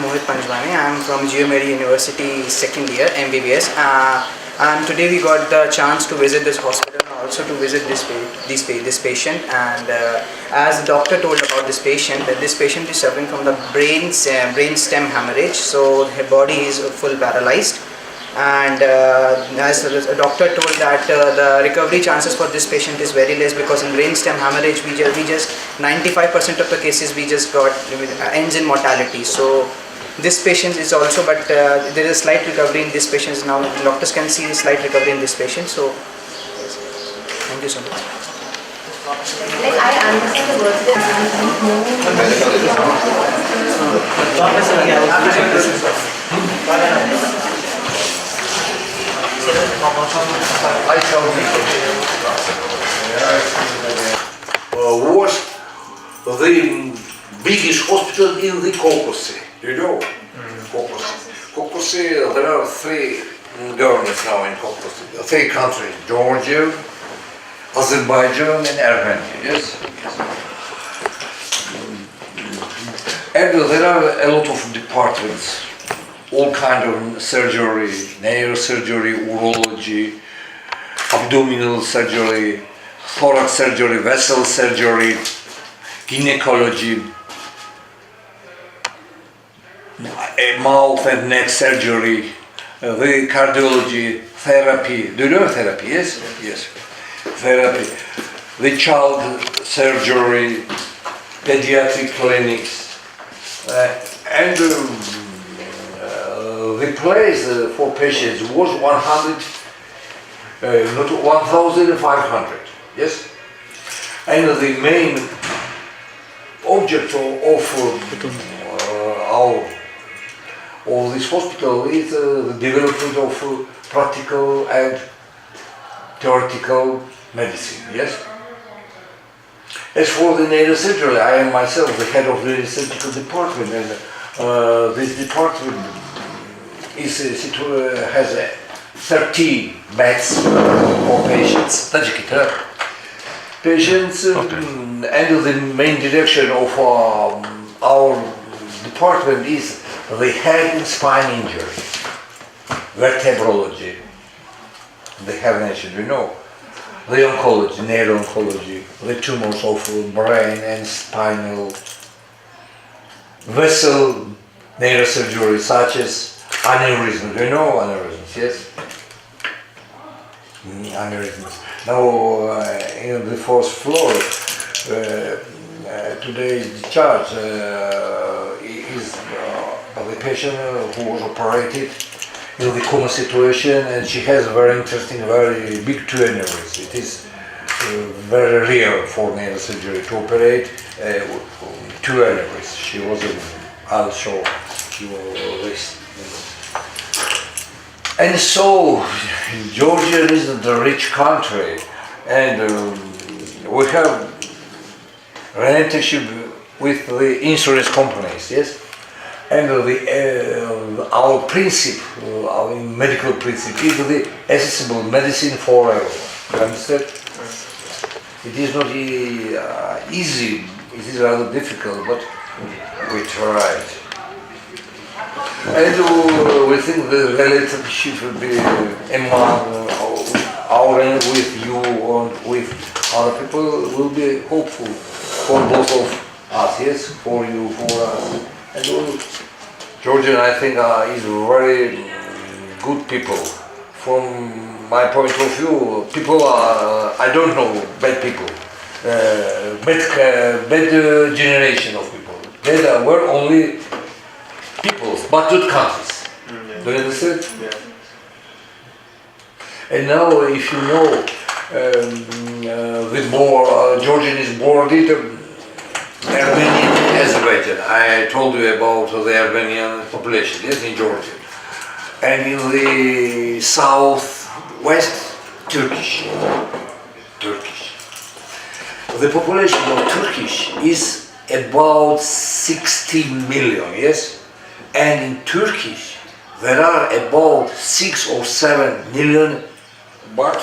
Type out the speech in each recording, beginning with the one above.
I'm from University second year MBBS, and today we got the chance to visit this hospital and also to visit this patient. And as the doctor told about this patient, that this patient is suffering from the brain stem hemorrhage, so her body is full paralyzed. And as a doctor told that the recovery chances for this patient is very less, because in brain stem hemorrhage we just 95% of the cases we just got ends in mortality. So this patient is also, but there is a slight recovery in this patient now. Doctors can see a slight recovery in this patient. So thank you so much. Like, I understand the words that was the biggest hospital in the Caucasus, you know? Caucasus, there are three governments now in Caucasus, three countries: Georgia, Azerbaijan and Armenia, yes? And there are a lot of departments, all kind of surgery, neurosurgery, urology, abdominal surgery, thorax surgery, vessel surgery, gynecology, mouth and neck surgery, the cardiology, therapy. Do you know therapy? Yes? Yes. Therapy, the child surgery, pediatric clinics, and the place for patients was 1,500, yes? And the main object of this hospital is the development of practical and theoretical medicine, yes? As for the neurosurgery, I am myself the head of the surgical department, and this department has 30 beds for patients. And the main direction of our department is the head and spine injury, vertebrology, the herniation, you know, the oncology, neuro-oncology, the tumors of brain and spinal, vessel neurosurgery such as aneurysms, you know aneurysms, yes? Aneurysms. Now in the fourth floor, today's discharge is the patient who was operated in the coma situation, and she has a very interesting, very big two aneurysms. It is very rare for neurosurgery to operate two aneurysms. She was I'll show you this. And so Georgia is a rich country, and we have relationship with the insurance companies, yes? And our principle, our medical principle, is the accessible medicine for everyone. You understand? It is not easy, it is rather difficult, but we try. And we think the relationship will be among our and with you or with other people will be hopeful for both of us, yes, for you, for us. And Georgian, I think, is very good people. From my point of view, people are, I don't know, bad people, bad generation of people. There were only people, but good countries. Do you understand? Yeah. And now, if you know, Georgian is bordered Armenian and Azerbaijan. I told you about the Armenian population, yes, in Georgia. And in the southwest, Turkish. The population of Turkish is about 60 million, yes? And in Turkish, there are about 6 or 7 million, but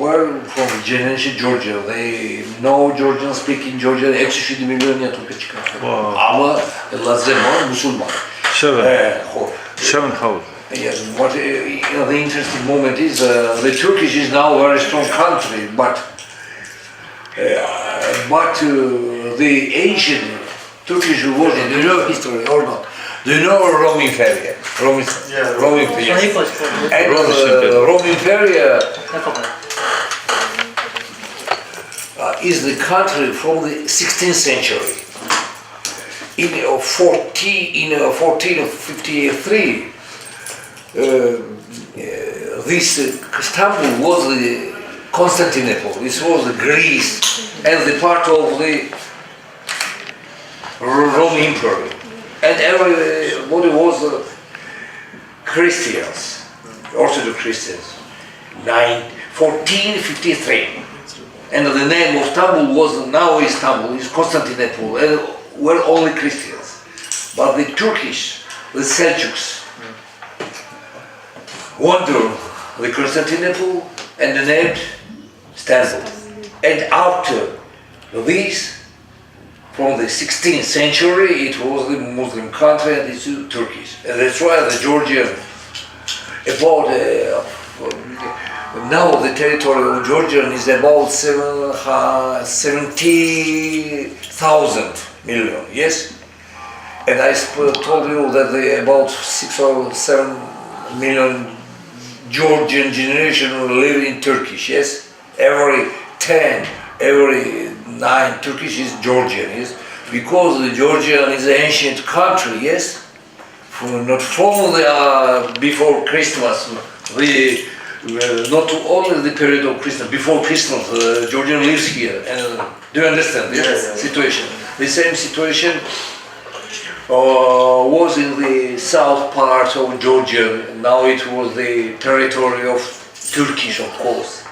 were from generation Georgia. They know Georgian, speak in Georgia. 67 milyon ya Türkçe çıkar. Ama Lazema Müslüman. Seven thousand. Yes, what the interesting moment is the Turkish is now a very strong country, but the ancient Turkish was, do you know history or not? Do you know Roman Empire? Roman Empire. And Roman Empire is the country from the 16th century. In 1453, this Istanbul was the Constantinople. This was the Greece and the part of the Roman Empire. And everybody was Christians, Orthodox Christians. 1453. And the name of Istanbul was now Istanbul, is Constantinople, and were only Christians. But the Turkish, the Seljuks, wandered the Constantinople and named Istanbul. And after this, from the 16th century, it was the Muslim country and it's Turkish. And that's why the Georgian, about now the territory of Georgia is about 70,000 million, yes? And I told you that about 6 or 7 million Georgian generation live in Turkish, yes? Every 10, every 9 Turkish is Georgian, yes? Because the Georgian is an ancient country, yes? Not from the before Christmas, not only the period of Christmas, before Christmas, Georgian lives here. And do you understand this situation? The same situation was in the south part of Georgia. Now it was the territory of Turkish, of course.